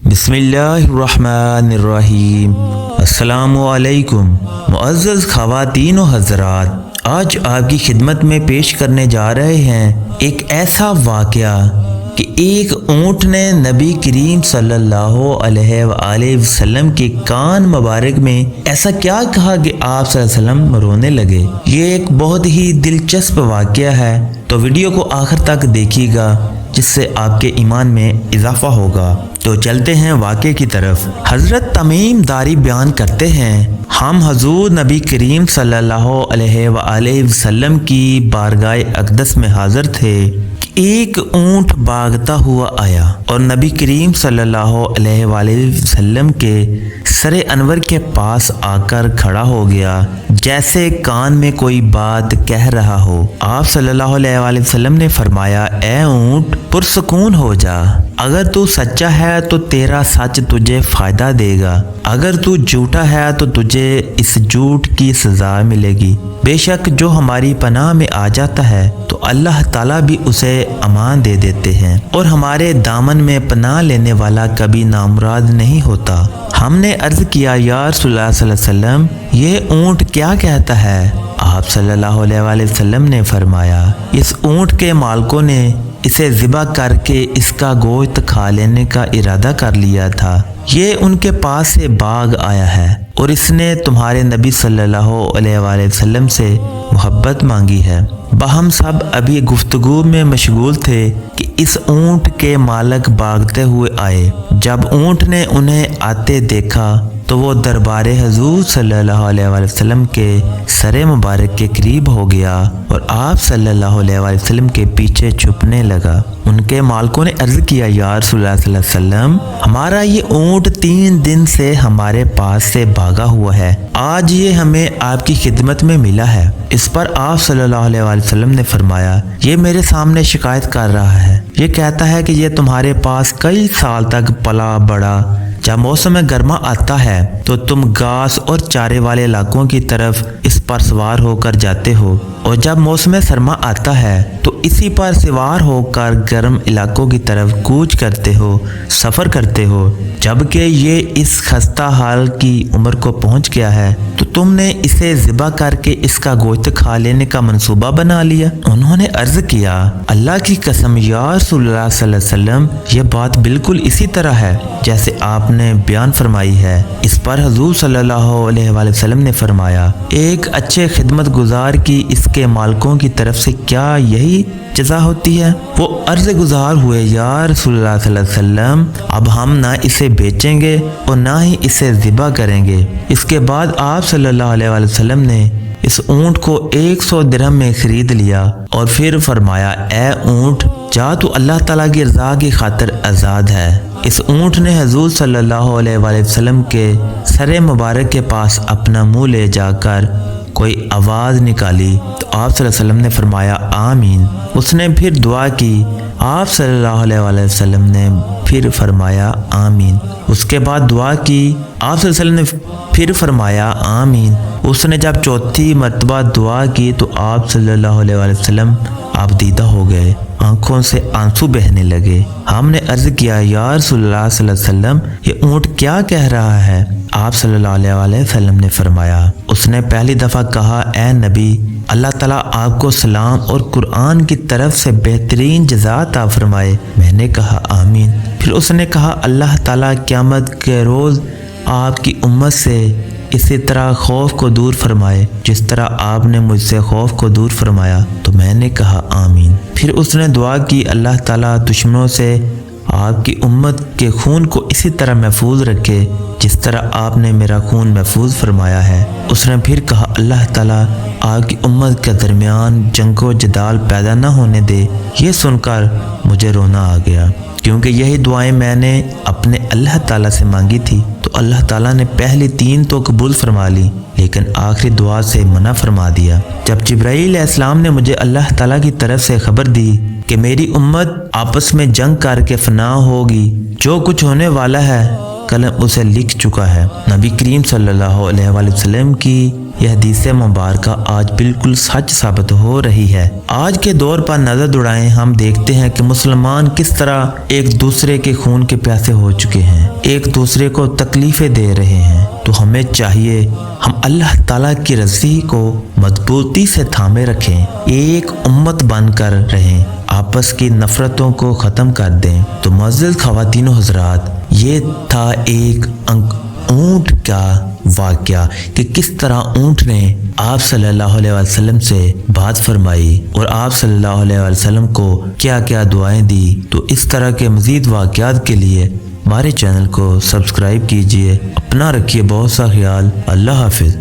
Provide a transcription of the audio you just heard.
بسم اللہ الرحمن الرحیم۔ السلام علیکم معزز خواتین و حضرات، آج آپ کی خدمت میں پیش کرنے جا رہے ہیں ایک ایسا واقعہ کہ ایک اونٹ نے نبی کریم صلی اللہ علیہ وآلہ وسلم کے کان مبارک میں ایسا کیا کہا کہ آپ صلی اللہ علیہ وسلم رونے لگے۔ یہ ایک بہت ہی دلچسپ واقعہ ہے، تو ویڈیو کو آخر تک دیکھیے گا جس سے آپ کے ایمان میں اضافہ ہوگا۔ تو چلتے ہیں واقعے کی طرف۔ حضرت تمیم داری بیان کرتے ہیں، ہم حضور نبی کریم صلی اللہ علیہ وآلہ وسلم کی بارگاہ اقدس میں حاضر تھے۔ ایک اونٹ بھاگتا ہوا آیا اور نبی کریم صلی اللہ علیہ وآلہ وسلم کے سر انور کے پاس آ کر کھڑا ہو گیا، جیسے کان میں کوئی بات کہہ رہا ہو۔ آپ صلی اللہ علیہ وآلہ وسلم نے فرمایا، اے اونٹ پرسکون ہو جا، اگر تو سچا ہے تو تیرا سچ تجھے فائدہ دے گا، اگر تو جھوٹا ہے تو تجھے اس جھوٹ کی سزا ملے گی۔ بے شک جو ہماری پناہ میں آ جاتا ہے تو اللہ تعالیٰ بھی اسے امان دے دیتے ہیں، اور ہمارے دامن میں پناہ لینے والا کبھی نامراد نہیں ہوتا۔ ہم نے عرض کیا، یا رسول اللہ صلی اللہ علیہ وسلم، یہ اونٹ کیا کہتا ہے؟ آپ صلی اللہ علیہ وآلہ وسلم نے فرمایا، اس اونٹ کے مالکوں نے اسے ذبح کر کے اس کا گوشت کھا لینے کا ارادہ کر لیا تھا۔ یہ ان کے پاس سے بھاگ آیا ہے اور اس نے تمہارے نبی صلی اللہ علیہ وآلہ وسلم سے محبت مانگی ہے۔ باہم سب ابھی گفتگو میں مشغول تھے کہ اس اونٹ کے مالک بھاگتے ہوئے آئے۔ جب اونٹ نے انہیں آتے دیکھا تو وہ دربار حضور صلی اللہ علیہ وآلہ وسلم کے سر مبارک کے قریب ہو گیا اور آپ صلی اللہ علیہ وآلہ وسلم کے پیچھے چھپنے لگا۔ ان کے مالکوں نے عرض کیا، یا رسول اللہ صلی اللہ علیہ وسلم، ہمارا یہ اونٹ 3 دن سے ہمارے پاس سے بھاگا ہوا ہے، آج یہ ہمیں آپ کی خدمت میں ملا ہے۔ اس پر آپ صلی اللہ علیہ وآلہ وسلم نے فرمایا، یہ میرے سامنے شکایت کر رہا ہے، یہ کہتا ہے کہ یہ تمہارے پاس کئی سال تک پلا بڑا، جب موسم گرما آتا ہے تو تم گھاس اور چارے والے علاقوں کی طرف اس پر سوار ہو کر جاتے ہو، اور جب موسم سرما آتا ہے تو اسی پر سوار ہو کر گرم علاقوں کی طرف کوچ کرتے ہو، سفر کرتے ہو۔ جبکہ یہ اس خستہ حال کی عمر کو پہنچ گیا ہے تو تم نے اسے ذبح کر کے اس کا گوشت کھا لینے کا منصوبہ بنا لیا۔ انہوں نے عرض کیا، اللہ کی قسم یا رسول اللہ صلی اللہ علیہ وسلم، یہ بات بالکل اسی طرح ہے جیسے آپ نے بیان فرمائی ہے۔ اس پر حضور صلی اللہ علیہ وآلہ وسلم نے فرمایا، ایک اچھے خدمت گزار کی اس کے مالکوں کی طرف سے کیا یہی جزا ہوتی ہے؟ وہ عرض گزار ہوئے، یا رسول اللہ صلی اللہ علیہ وسلم، اب ہم نہ اسے بیچیں گے اور نہ ہی اسے ذبح کریں گے۔ اس کے بعد آپ صلی اللہ علیہ وآلہ وسلم نے اس اونٹ کو 100 درہم میں خرید لیا اور پھر فرمایا، اے اونٹ جا، تو اللہ تعالیٰ کی رضا کی خاطر آزاد ہے۔ اس اونٹ نے حضور صلی اللہ علیہ وآلہ وسلم کے سر مبارک کے پاس اپنا منہ لے جا کر کوئی آواز نکالی تو آپ صلی اللہ علیہ وسلم نے فرمایا، آمین۔ اس نے پھر دعا کی، آپ صلی اللہ علیہ وآلہ وسلم نے پھر فرمایا، آمین۔ اس کے بعد دعا کی، آپ صلی اللہ علیہ وسلم نے پھر فرمایا، آمین۔ اس نے جب چوتھی مرتبہ دعا کی تو آپ صلی اللہ علیہ وآلہ وسلم آپ دیدہ ہو گئے، آنکھوں سے آنسو بہنے لگے۔ ہم نے عرض کیا، یا رسول اللہ صلی اللہ علیہ وسلم، یہ اونٹ کیا کہہ رہا ہے؟ آپ صلی اللہ علیہ وآلہ وسلم نے فرمایا، اس نے پہلی دفعہ کہا، اے نبی، اللہ تعالیٰ آپ کو سلام اور قرآن کی طرف سے بہترین جزا عطا فرمائے۔ میں نے کہا، آمین۔ پھر اس نے کہا، اللہ تعالیٰ قیامت کے روز آپ کی امت سے اسی طرح خوف کو دور فرمائے جس طرح آپ نے مجھ سے خوف کو دور فرمایا۔ تو میں نے کہا، آمین۔ پھر اس نے دعا کی، اللہ تعالیٰ دشمنوں سے آپ کی امت کے خون کو اسی طرح محفوظ رکھے جس طرح آپ نے میرا خون محفوظ فرمایا ہے۔ اس نے پھر کہا، اللہ تعالیٰ آپ کی امت کے درمیان جنگ و جدال پیدا نہ ہونے دے۔ یہ سن کر مجھے رونا آ گیا، کیونکہ یہی دعائیں میں نے اپنے اللہ تعالیٰ سے مانگی تھی، تو اللہ تعالیٰ نے پہلی 3 تو قبول فرما لی، لیکن آخری دعا سے منع فرما دیا۔ جب جبرائیل علیہ السلام نے مجھے اللہ تعالیٰ کی طرف سے خبر دی کہ میری امت آپس میں جنگ کر کے فنا ہوگی، جو کچھ ہونے والا ہے قلم اسے لکھ چکا ہے۔ نبی کریم صلی اللہ علیہ وآلہ وسلم کی یہ حدیث مبارکہ آج بالکل سچ ثابت ہو رہی ہے۔ آج کے دور پر نظر دوڑائیں، ہم دیکھتے ہیں کہ مسلمان کس طرح ایک دوسرے کے خون کے پیاسے ہو چکے ہیں، ایک دوسرے کو تکلیفیں دے رہے ہیں۔ تو ہمیں چاہیے ہم اللہ تعالیٰ کی رضی کو مضبوطی سے تھامے رکھیں، ایک امت بن کر رہیں، آپس کی نفرتوں کو ختم کر دیں۔ تو معزز خواتین و حضرات، یہ تھا ایک اونٹ کا واقعہ کہ کس طرح اونٹ نے آپ صلی اللہ علیہ وسلم سے بات فرمائی اور آپ صلی اللہ علیہ وسلم کو کیا کیا دعائیں دی۔ تو اس طرح کے مزید واقعات کے لیے ہمارے چینل کو سبسکرائب کیجئے۔ اپنا رکھیے بہت سا خیال۔ اللہ حافظ۔